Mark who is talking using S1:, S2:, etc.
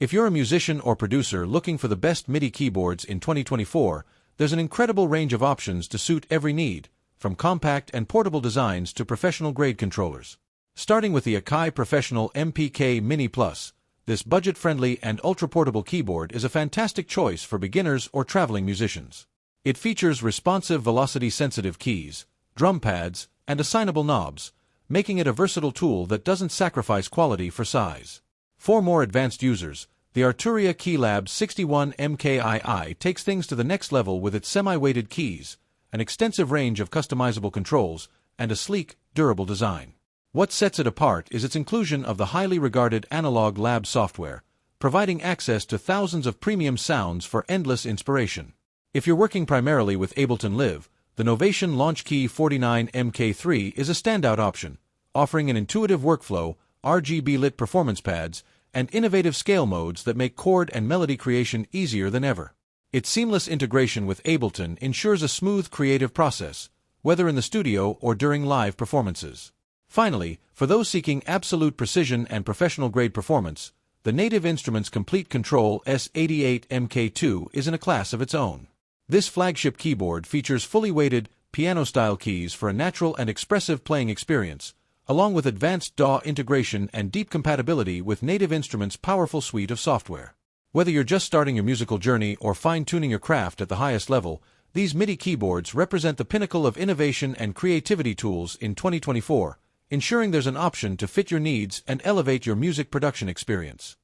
S1: If you're a musician or producer looking for the best MIDI keyboards in 2024, there's an incredible range of options to suit every need, from compact and portable designs to professional-grade controllers. Starting with the Akai Professional MPK Mini Plus, this budget-friendly and ultra-portable keyboard is a fantastic choice for beginners or traveling musicians. It features responsive velocity-sensitive keys, drum pads, and assignable knobs, making it a versatile tool that doesn't sacrifice quality for size. For more advanced users, the Arturia Keylab 61 MKII takes things to the next level with its semi-weighted keys, an extensive range of customizable controls, and a sleek, durable design. What sets it apart is its inclusion of the highly regarded Analog Lab software, providing access to thousands of premium sounds for endless inspiration. If you're working primarily with Ableton Live, the Novation LaunchKey 49 MK3 is a standout option, offering an intuitive workflow, RGB-lit performance pads, and innovative scale modes that make chord and melody creation easier than ever. Its seamless integration with Ableton ensures a smooth creative process, whether in the studio or during live performances. Finally, for those seeking absolute precision and professional-grade performance, the Native Instruments Complete Control S88 MK2 is in a class of its own. This flagship keyboard features fully weighted, piano-style keys for a natural and expressive playing experience, along with advanced DAW integration and deep compatibility with Native Instruments' powerful suite of software. Whether you're just starting your musical journey or fine-tuning your craft at the highest level, these MIDI keyboards represent the pinnacle of innovation and creativity tools in 2024, ensuring there's an option to fit your needs and elevate your music production experience.